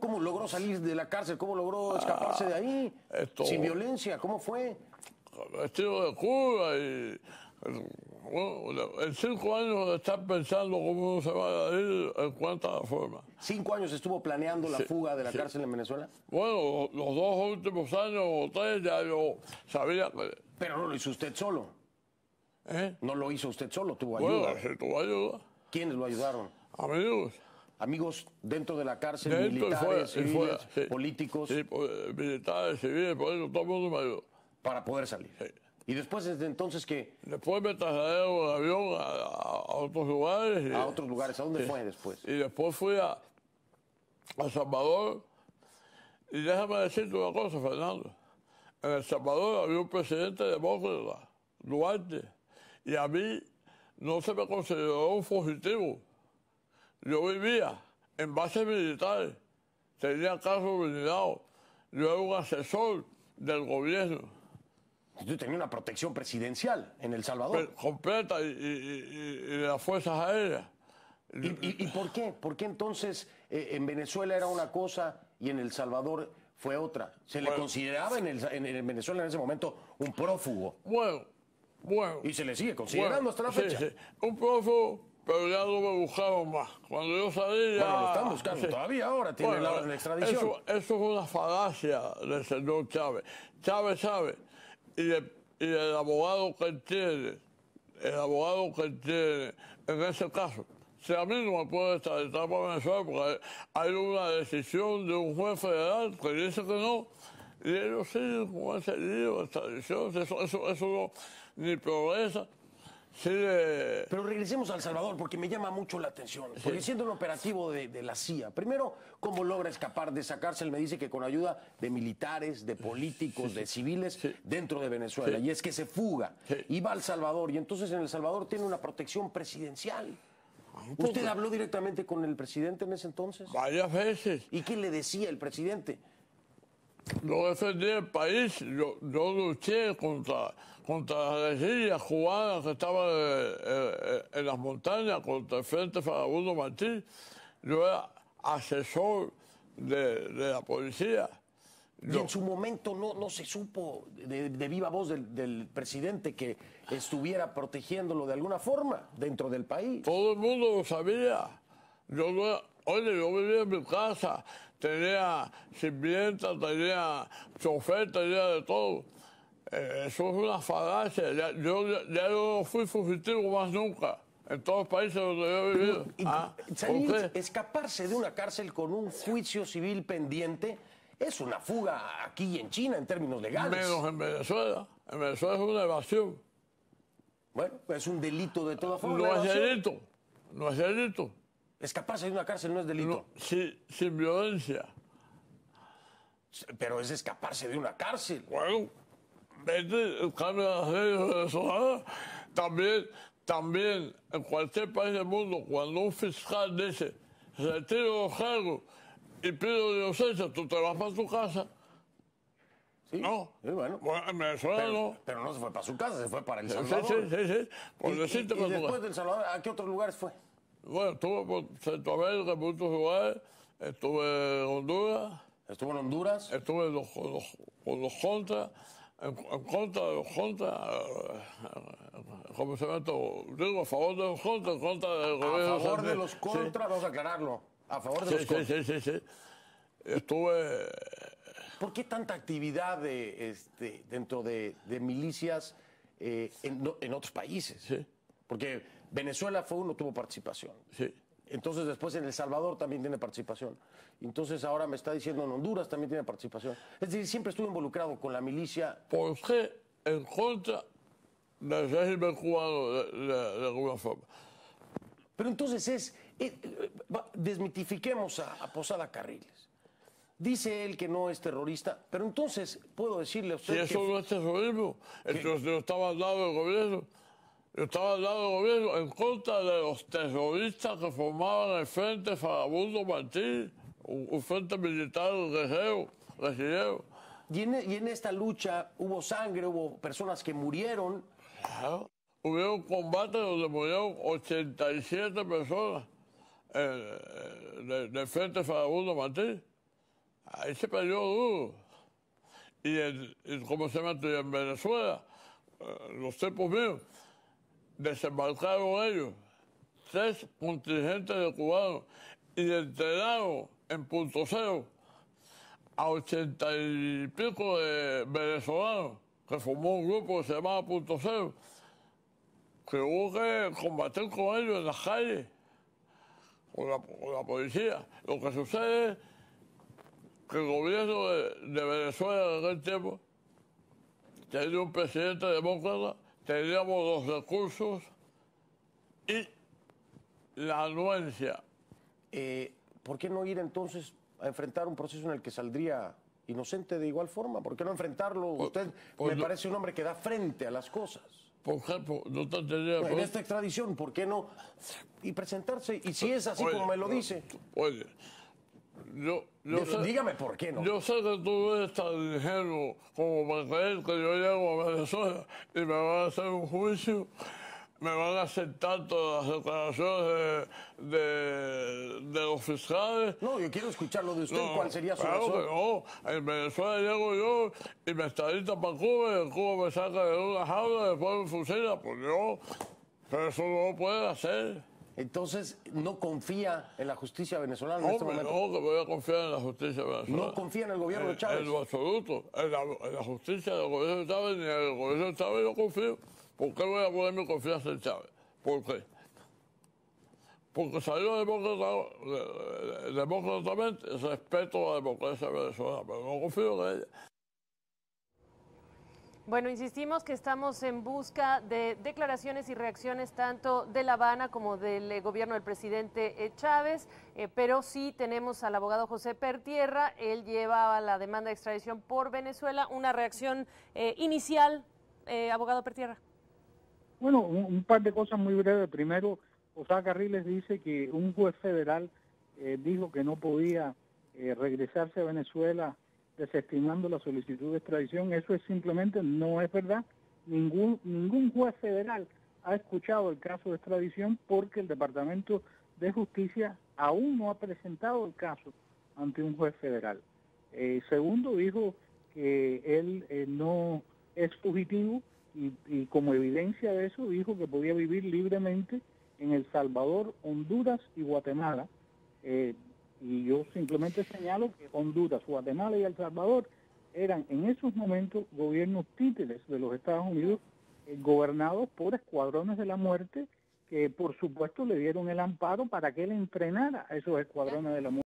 ¿Cómo logró salir de la cárcel? ¿Cómo logró escaparse de ahí? Sin violencia, ¿cómo fue? Vestido de cura y... Bueno, en 5 años de estar pensando cómo uno se va a ir, encuentra la forma. 5 años estuvo planeando la fuga de la cárcel en Venezuela. Bueno, los 2 últimos años o 3 ya yo sabía que... Pero no lo hizo usted solo. No lo hizo usted solo, tuvo Bueno, ayuda. sí, tuvo ayuda. ¿Quiénes lo ayudaron? Amigos. Amigos dentro de la cárcel, militares, civiles, políticos. Sí, militares, civiles, políticos, todo el mundo me ayudó. Para poder salir. Sí. ¿Y después desde entonces qué? Después me trasladé en avión a otros lugares. ¿A otros lugares? ¿A dónde fue después? Y después fui a El Salvador. Y déjame decirte una cosa, Fernando. En El Salvador había un presidente demócrata, Duarte, y a mí no se me consideró un fugitivo. Yo vivía en bases militares, tenía carro blindado, yo era un asesor del gobierno. Usted tenía una protección presidencial en El Salvador. Completa y de las Fuerzas Aéreas. ¿Y por qué? ¿Por qué entonces en Venezuela era una cosa y en El Salvador fue otra? ¿Se le consideraba en Venezuela en ese momento un prófugo? Bueno. Y se le sigue considerando hasta la fecha. Sí. Un prófugo, pero ya no me buscaban más. Cuando yo salí ya... Bueno, lo están buscando todavía ahora, tiene la orden de extradición. Eso es una falacia del señor Chávez. Chávez sabe. Y el abogado que tiene, en ese caso, si a mí no me puede extraditar para Venezuela porque hay una decisión de un juez federal que dice que no, y ellos siguen con ese lío de extradición, eso no, ni progresa. Pero regresemos a El Salvador, porque me llama mucho la atención. Porque siendo un operativo de la CIA, primero, ¿cómo logra escapar de esa cárcel? Me dice que con ayuda de militares, de políticos, de civiles dentro de Venezuela. Y es que se fuga y va a El Salvador. Y entonces en El Salvador tiene una protección presidencial. ¿Usted habló directamente con el presidente en ese entonces? Varias veces. ¿Y qué le decía el presidente? Yo defendí el país, yo luché contra las guerrillas cubanas que estaban en las montañas, contra el Frente Farabundo Martí. Yo era asesor de la policía. Y en su momento no se supo de viva voz del presidente que estuviera protegiéndolo de alguna forma dentro del país. Todo el mundo lo sabía. Yo vivía en mi casa, tenía sirvienta, tenía chofer, tenía de todo. Eso es una falacia. Yo no fui fugitivo más nunca en todos los países donde yo he vivido. Escaparse de una cárcel con un juicio civil pendiente es una fuga aquí en China en términos legales. Menos en Venezuela. En Venezuela es una evasión. Bueno, es un delito de todas formas. No es delito. Escaparse de una cárcel no es delito. Sin violencia. Pero es escaparse de una cárcel. Bueno, el cambio de las leyes venezolanas. También en cualquier país del mundo, cuando un fiscal dice retiro los cargos y pido inocencia, tú te vas para tu casa. Sí, no. Sí, bueno, en Venezuela no. Pero no se fue para su casa, se fue para El Salvador. Sí. Y después del Salvador, ¿a qué otros lugares fue? Bueno, estuve por Centroamérica, en muchos lugares. Estuve en Honduras. ¿Estuvo en Honduras? Estuve con los contras. En contra de los contras. ¿Cómo se llama esto? Digo, a favor de los contras, en contra del gobierno. A favor de los contras, vamos a aclararlo. A favor de los contras. Sí. Estuve... ¿Por qué tanta actividad dentro de milicias en otros países? Sí. Porque Venezuela fue uno, tuvo participación. Sí. Entonces después en El Salvador también tiene participación. Entonces ahora me está diciendo en Honduras también tiene participación. Es decir, siempre estuve involucrado con la milicia. ¿Por qué en contra del régimen cubano de alguna forma? Pero entonces desmitifiquemos a Posada Carriles. Dice él que no es terrorista, pero entonces puedo decirle a usted si eso no es terrorismo, entonces yo estaba al lado del gobierno. Yo estaba al lado del gobierno en contra de los terroristas que formaban el Frente Farabundo Martí, un frente militar guerrillero. Y en esta lucha hubo sangre, hubo personas que murieron. Claro. Hubieron combates donde murieron 87 personas del Frente Farabundo Martí. Ahí se peleó duro. Y ¿cómo se llama? En Venezuela, los tipos míos, desembarcaron ellos 3 contingentes de cubanos y entrenaron en Punto Cero a 80 y pico de venezolanos, que formó un grupo que se llamaba Punto Cero, que hubo que combatir con ellos en las calles, con la policía. Lo que sucede es que el gobierno de Venezuela en aquel tiempo tenía un presidente demócrata, teníamos los recursos y la anuencia. ¿Por qué no ir entonces a enfrentar un proceso en el que saldría inocente de igual forma? ¿Por qué no enfrentarlo? Usted me parece un hombre que da frente a las cosas. Por ejemplo, no te entendía. En esta extradición, ¿por qué no? Y presentarse, y si es así como me lo dice. Oye, dígame por qué no. Yo sé que tú eres tan ingenuo como para creer que yo llego a Venezuela y me van a hacer un juicio, me van a aceptar todas las declaraciones de los fiscales. No, yo quiero escucharlo de usted. No, ¿Cuál sería su claro razón? Que no. En Venezuela llego yo y me extraditan para Cuba y en Cuba me saca de una jaula y después me fusila. Pues yo, pero eso no lo puede hacer. Entonces, ¿no confía en la justicia venezolana en este momento? No, que voy a confiar en la justicia venezolana. ¿No confía en el gobierno de Chávez? En lo absoluto. En la justicia del gobierno de Chávez, ni en el gobierno de Chávez yo confío. ¿Por qué voy a poner mi confianza en Chávez? ¿Por qué? Porque salió demócratamente, respeto a la democracia venezolana, pero no confío en ella. Bueno, insistimos que estamos en busca de declaraciones y reacciones tanto de La Habana como del gobierno del presidente Chávez, pero sí tenemos al abogado José Pertierra. Él lleva la demanda de extradición por Venezuela. Una reacción inicial, abogado Pertierra. Bueno, un par de cosas muy breves. Primero, Osá Carriles dice que un juez federal dijo que no podía regresarse a Venezuela desestimando la solicitud de extradición. Eso es simplemente no es verdad. Ningún juez federal ha escuchado el caso de extradición porque el Departamento de Justicia aún no ha presentado el caso ante un juez federal. Segundo, dijo que él no es fugitivo y como evidencia de eso dijo que podía vivir libremente en El Salvador, Honduras y Guatemala. Y yo simplemente señalo que Honduras, Guatemala y El Salvador eran en esos momentos gobiernos títeres de los Estados Unidos, gobernados por escuadrones de la muerte, que por supuesto le dieron el amparo para que él entrenara a esos escuadrones de la muerte.